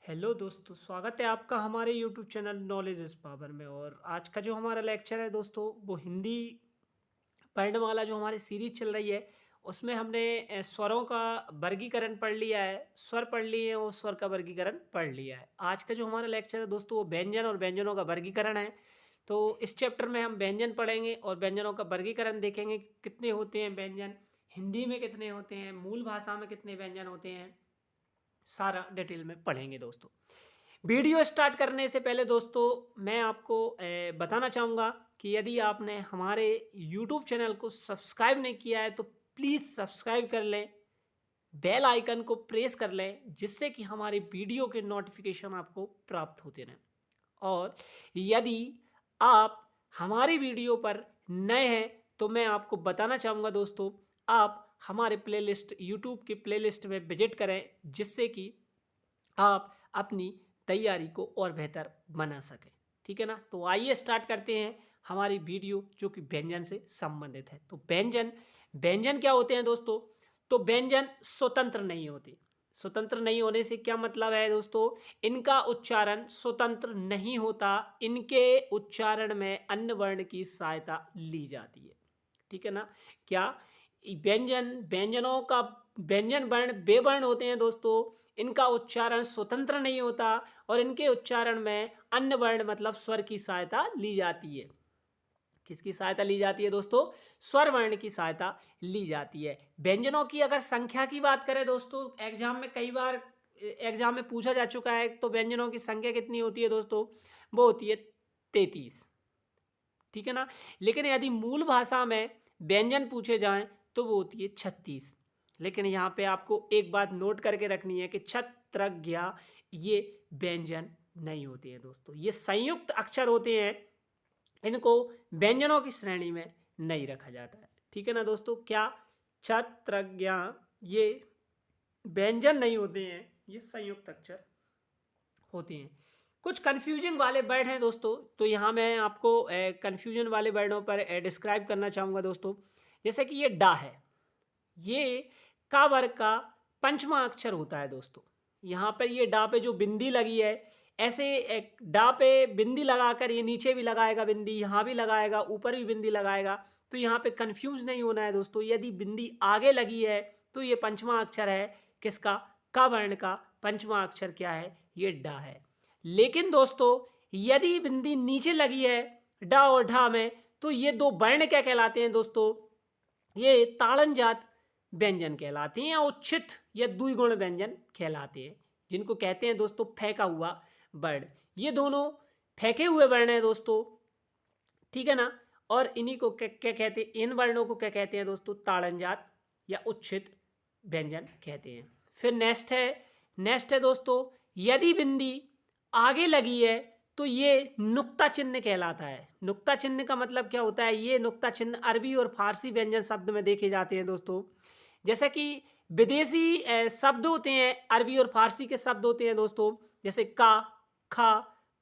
Hello दोस्तों, स्वागत है आपका हमारे YouTube channel knowledge is power में। और आज का जो हमारा लेक्चर है दोस्तों, वो हिंदी वर्णमाला जो हमारी सीरीज चल रही है, उसमें हमने स्वरों का वर्गीकरण पढ़ लिया है, स्वर पढ़ लिए हैं और स्वर का वर्गीकरण पढ़ लिया है। आज का जो हमारा लेक्चर है दोस्तों, वो व्यंजन और व्यंजनों का वर्गीकरण है। तो इस चैप्टर में हम व्यंजन पढ़ेंगे और व्यंजनों का वर्गीकरण देखेंगे कि कितने होते हैं व्यंजन, हिंदी में कितने होते हैं, मूल भाषा में कितने व्यंजन होते हैं, सारा डिटेल में पढ़ेंगे दोस्तों। वीडियो स्टार्ट करने से पहले दोस्तों, मैं आपको बताना चाहूँगा कि यदि आपने हमारे यूट्यूब चैनल को सब्सक्राइब नहीं किया है तो प्लीज़ सब्सक्राइब कर लें, बेल आइकन को प्रेस कर लें, जिससे कि हमारी वीडियो के नोटिफिकेशन आपको प्राप्त होते रहें। और यदि आप हमारी वीडियो पर नए हैं तो मैं आपको बताना चाहूँगा दोस्तों, आप हमारे प्लेलिस्ट यूट्यूब की प्लेलिस्ट में विजिट करें, जिससे कि आप अपनी तैयारी को और बेहतर बना सकें। ठीक है ना? तो आइए स्टार्ट करते हैं हमारी वीडियो, जो कि व्यंजन से संबंधित है। तो व्यंजन व्यंजन क्या होते हैं दोस्तों? तो व्यंजन स्वतंत्र नहीं होते। स्वतंत्र नहीं होने से क्या मतलब है दोस्तों? इनका उच्चारण स्वतंत्र नहीं होता, इनके उच्चारण में अन्य वर्ण की सहायता ली जाती है। ठीक है ना? क्या व्यंजनों का व्यंजन वर्ण वे वर्ण होते हैं दोस्तों, इनका उच्चारण स्वतंत्र नहीं होता और इनके उच्चारण में अन्य वर्ण मतलब स्वर की सहायता ली जाती है। किसकी सहायता ली जाती है दोस्तों? स्वर वर्ण की सहायता ली जाती है। व्यंजनों की अगर संख्या की बात करें दोस्तों, एग्जाम में कई बार एग्जाम में पूछा जा चुका है, तो व्यंजनों की संख्या कितनी होती है दोस्तों? वो होती है 33। ठीक है ना? लेकिन यदि मूल भाषा में व्यंजन पूछे जाएं तो वो होती है 36। लेकिन यहाँ पे आपको एक बात नोट करके रखनी है कि छत्रज्ञा ये व्यंजन नहीं होते हैं दोस्तों, ये संयुक्त अक्षर होते हैं, इनको व्यंजनों की श्रेणी में नहीं रखा जाता है। ठीक है ना दोस्तों? क्या छत्रज्ञा ये व्यंजन नहीं होते हैं, ये संयुक्त अक्षर होते हैं। कुछ कन्फ्यूजन वाले वर्ड हैं दोस्तों, तो यहाँ मैं आपको कन्फ्यूजन वाले वर्डों पर डिस्क्राइब करना चाहूँगा दोस्तों। जैसे कि ये डा है, ये का वर्ग का पंचमा अक्षर होता है दोस्तों। यहाँ पर ये डा पे जो बिंदी लगी है, ऐसे एक डा पे बिंदी लगाकर ये नीचे भी लगाएगा बिंदी, यहाँ भी लगाएगा, ऊपर भी बिंदी लगाएगा। तो यहाँ पे कंफ्यूज नहीं होना है दोस्तों। यदि बिंदी आगे लगी है तो ये पंचमा अक्षर है किसका? का वर्ण का पंचमा अक्षर क्या है? ये डा है। लेकिन दोस्तों, यदि बिंदी नीचे लगी है डा और ढा में, तो ये दो वर्ण क्या कहलाते हैं दोस्तों? ये ताड़न जात व्यंजन कहलाते हैं या उच्छित या द्विगुण व्यंजन कहलाते हैं, जिनको कहते हैं दोस्तों फेंका हुआ वर्ण। ये दोनों फेंके हुए वर्ण हैं दोस्तों। ठीक है ना? और इन्हीं को क्या क्या कहते हैं? इन वर्णों को क्या कहते हैं दोस्तों? ताड़न जात या उच्छित व्यंजन कहते हैं। फिर नेक्स्ट है दोस्तों, यदि बिंदी आगे लगी है तो ये नुक्ता चिन्ह कहलाता है। नुक्ता चिन्ह का मतलब क्या होता है? ये नुक्ता चिन्ह अरबी और फारसी व्यंजन शब्द में देखे जाते हैं दोस्तों। जैसे कि विदेशी शब्द होते हैं, अरबी और फारसी के शब्द होते हैं दोस्तों, जैसे का, खा,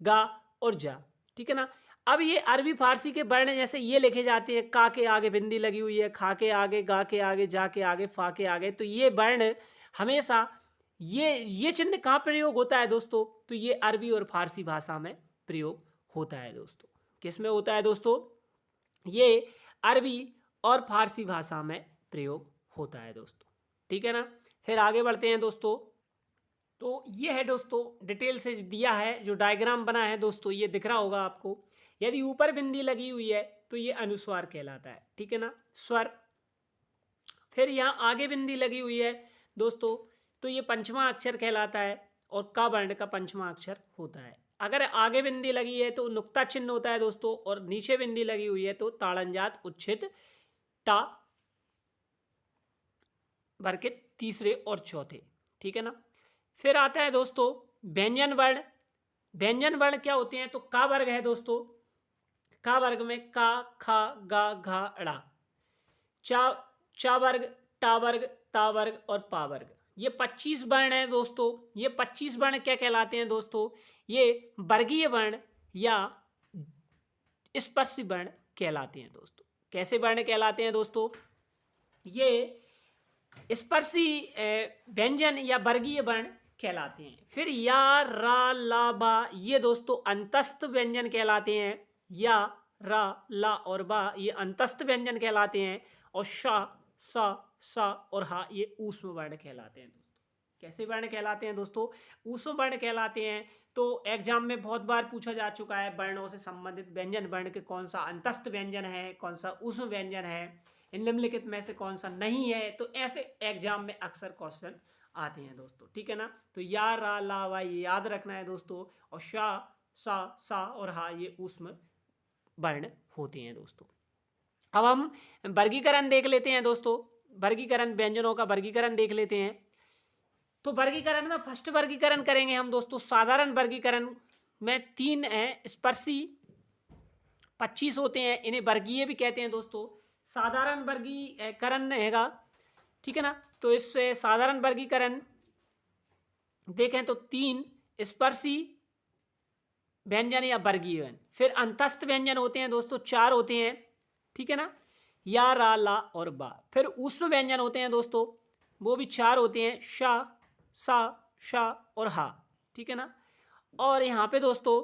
गा और जा। ठीक है ना? अब ये अरबी फारसी के वर्ण जैसे ये लिखे जाते हैं, का के आगे बिंदी लगी हुई है, खा के आगे, गा के आगे, जा के आगे, फा के आगे। तो ये वर्ण हमेशा ये चिन्ह कहाँ प्रयोग होता है दोस्तों? तो ये अरबी और फारसी भाषा में प्रयोग होता है दोस्तों। किस में होता है दोस्तों? ये अरबी और फारसी भाषा में प्रयोग होता है दोस्तों। ठीक है ना? फिर आगे बढ़ते हैं दोस्तों। तो ये है दोस्तों, डिटेल से दिया है, जो डायग्राम बना है दोस्तों, ये दिख रहा होगा आपको। यदि ऊपर बिंदी लगी हुई है तो ये अनुस्वार कहलाता है। ठीक है ना? स्वर। फिर यहाँ आगे बिंदी लगी हुई है दोस्तों, तो ये पंचमा अक्षर कहलाता है और का वर्ण का पंचमा अक्षर होता है। अगर आगे बिंदी लगी है तो नुक्ता चिन्ह होता है दोस्तों, और नीचे बिंदी लगी हुई है तो ताड़नजात उच्छित टा वर्ग के तीसरे और चौथे। ठीक है ना? फिर आता है दोस्तों व्यंजन वर्ण। व्यंजन वर्ण क्या होते हैं? तो का वर्ग है दोस्तों। का वर्ग में का, खा, गा, घा, ड़ा। चा चा वर्ग, टा वर्ग, ता वर्ग और पा वर्ग। ये 25 वर्ण है दोस्तों। ये 25 वर्ण क्या कहलाते हैं दोस्तों? ये वर्गीय वर्ण या स्पर्शी वर्ण कहलाते हैं दोस्तों। कैसे वर्ण कहलाते हैं दोस्तों? ये स्पर्शी व्यंजन या वर्गीय वर्ण कहलाते हैं। फिर या, रा, ला, बा ये दोस्तों अंतस्थ व्यंजन कहलाते हैं। या, रा, ला और बा ये अंतस्थ व्यंजन कहलाते हैं। और शा, सा, सा और हा ये ऊष्म वर्ण कहलाते हैं दोस्तों। कैसे वर्ण कहलाते हैं दोस्तों? ऊष्म वर्ण कहलाते हैं। तो एग्जाम में बहुत बार पूछा जा चुका है वर्णों से संबंधित व्यंजन वर्ण के कौन सा अंतस्थ व्यंजन है, कौन सा ऊष्म व्यंजन है, इन निम्नलिखित में से कौन सा नहीं है। तो ऐसे एग्जाम में अक्सर क्वेश्चन आते हैं दोस्तों, ठीक है ना। तो या, रा, ला, वा ये याद रखना है दोस्तों। और शा, सा, सा और हा ये ऊष्म वर्ण होते हैं दोस्तों। अब हम वर्गीकरण देख लेते हैं दोस्तों। वर्गीकरण, व्यंजनों का वर्गीकरण देख लेते हैं। तो वर्गीकरण में फर्स्ट वर्गीकरण करेंगे हम दोस्तों। साधारण वर्गीकरण में 3 है। स्पर्शी 25 होते हैं, इन्हें वर्गीय भी कहते हैं दोस्तों। साधारण वर्गीकरण रहेगा, ठीक है ना। तो इस साधारण वर्गीकरण देखें तो 3 स्पर्शी व्यंजन या वर्गीय व्यंजन। फिर अंतस्थ व्यंजन होते हैं दोस्तों, 4 होते हैं, ठीक है ना। या, रा, ला और बा। फिर ऊष्म व्यंजन होते हैं दोस्तों, वो भी 4 होते हैं। शा, सा, शा और हा, ठीक है ना। और यहाँ पे दोस्तों,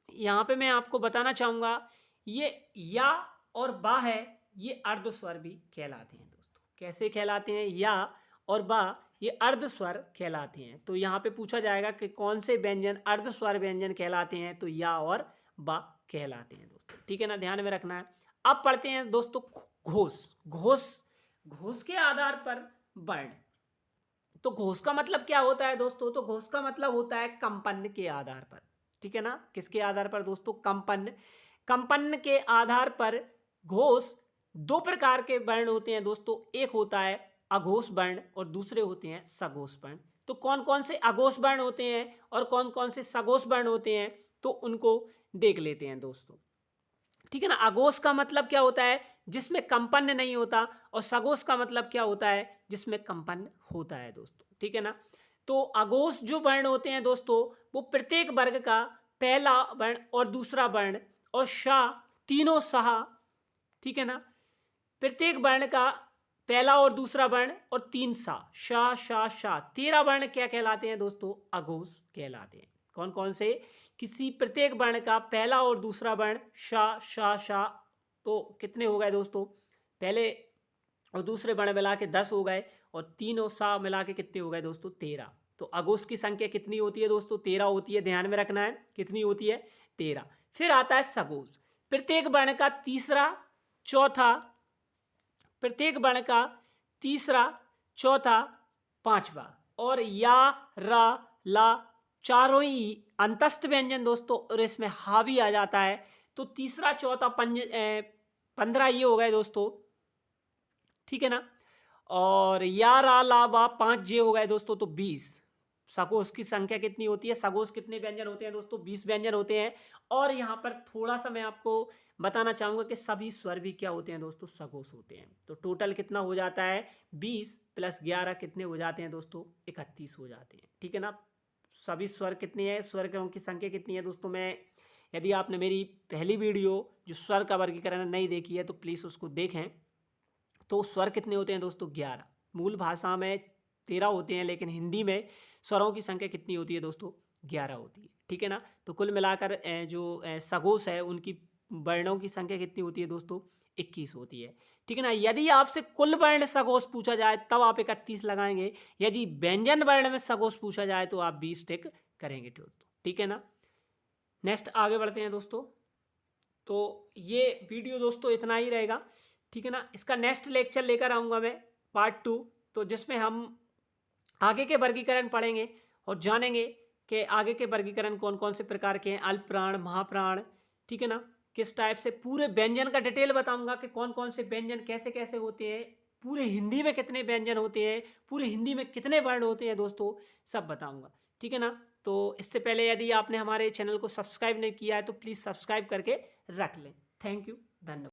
यहाँ पे मैं आपको बताना चाहूँगा ये या और बा है, ये अर्ध स्वर भी कहलाते हैं दोस्तों। कैसे कहलाते हैं? या और बा ये अर्ध स्वर कहलाते हैं। तो यहाँ पे पूछा जाएगा कि कौन से व्यंजन अर्ध स्वर व्यंजन कहलाते हैं, तो या और बा कहलाते हैं दोस्तों, ठीक है ना, ध्यान में रखना है। अब पढ़ते हैं दोस्तों घोष। घोष, घोष के आधार पर वर्ण। तो घोष का मतलब क्या होता है दोस्तों? तो घोष का मतलब होता है कंपन के आधार पर, ठीक है ना। किसके आधार पर दोस्तों? कंपन। कंपन के आधार पर घोष 2 प्रकार के वर्ण होते हैं दोस्तों। एक होता है अघोष वर्ण और दूसरे होते हैं सघोष वर्ण। तो कौन कौन से अघोष वर्ण होते हैं और कौन कौन से सघोष वर्ण होते हैं, तो उनको देख लेते हैं दोस्तों, ठीक है ना। अघोष का मतलब क्या होता है? जिसमें कंपन नहीं होता। और सघोष का मतलब क्या होता है? जिसमें कंपन होता है दोस्तों, ठीक है ना। तो अघोष जो वर्ण होते हैं दोस्तों, वो प्रत्येक वर्ग का पहला वर्ण और दूसरा वर्ण और शा, तीनों सहा, ठीक है ना। प्रत्येक वर्ण का पहला और दूसरा वर्ण और 3 सा, शा, शा, शा, 13 वर्ण क्या कहलाते हैं दोस्तों? अघोष कहलाते हैं। कौन कौन से? किसी प्रत्येक वर्ण का पहला और दूसरा वर्ण शा, शा, शा, तो कितने हो गए दोस्तों? पहले और दूसरे वर्ण मिला के 10 हो गए और 3 और सा मिला के कितने हो गए दोस्तों? 13। तो अघोष की संख्या कितनी होती है दोस्तों? 13 होती है, ध्यान में रखना है। कितनी होती है? 13। फिर आता है सघोष। प्रत्येक वर्ण का तीसरा, चौथा, प्रत्येक वर्ण का तीसरा, चौथा, पांचवा और या, रा, ला चारों ही अंतस्थ व्यंजन दोस्तों, और इसमें हावी आ जाता है। तो तीसरा, चौथा, 15 ये हो गए दोस्तों, ठीक है ना। और या, रा, ला, बा 5 जे हो गए दोस्तों, तो 20। सघोष की संख्या कितनी होती है? सघोष कितने व्यंजन होते हैं दोस्तों? 20 व्यंजन होते हैं। और यहाँ पर थोड़ा सा मैं आपको बताना चाहूंगा कि सभी स्वर भी क्या होते हैं दोस्तों? सघोष होते हैं। तो टोटल कितना हो जाता है? 20 + 11 कितने हो जाते हैं दोस्तों? 31 हो जाते हैं, ठीक है ना। सभी स्वर कितने हैं? स्वर की संख्या कितनी है दोस्तों? मैं, यदि आपने मेरी पहली वीडियो जो स्वर का वर्गीकरण नहीं देखी है तो प्लीज़ उसको देखें। तो स्वर कितने होते हैं दोस्तों? 11। मूल भाषा में 13 होते हैं, लेकिन हिंदी में स्वरों की संख्या कितनी होती है दोस्तों? 11 होती है, ठीक है ना। तो कुल मिलाकर जो सघोष है उनकी वर्णों की संख्या कितनी होती है दोस्तों? 21 होती है, ठीक है ना। यदि आपसे कुल वर्ण सघोष पूछा जाए तब आप 31 लगाएंगे। यदि व्यंजन वर्ण में सघोष पूछा जाए तो आप 20 टिक करेंगे दोस्तों, ठीक है ना। नेक्स्ट आगे बढ़ते हैं दोस्तों। तो ये वीडियो दोस्तों इतना ही रहेगा, ठीक है ना। इसका नेक्स्ट लेक्चर लेकर आऊँगा मैं, पार्ट 2, तो जिसमें हम आगे के वर्गीकरण पढ़ेंगे और जानेंगे कि आगे के वर्गीकरण कौन कौन से प्रकार के हैं, अल्प प्राण, महाप्राण, ठीक है ना। किस टाइप से पूरे व्यंजन का डिटेल बताऊंगा कि कौन कौन से व्यंजन कैसे कैसे होते हैं, पूरे हिंदी में कितने व्यंजन होते हैं, पूरे हिंदी में कितने वर्ण होते हैं दोस्तों, सब बताऊंगा, ठीक है ना। तो इससे पहले यदि आपने हमारे चैनल को सब्सक्राइब नहीं किया है तो प्लीज़ सब्सक्राइब करके रख लें। थैंक यू, धन्यवाद।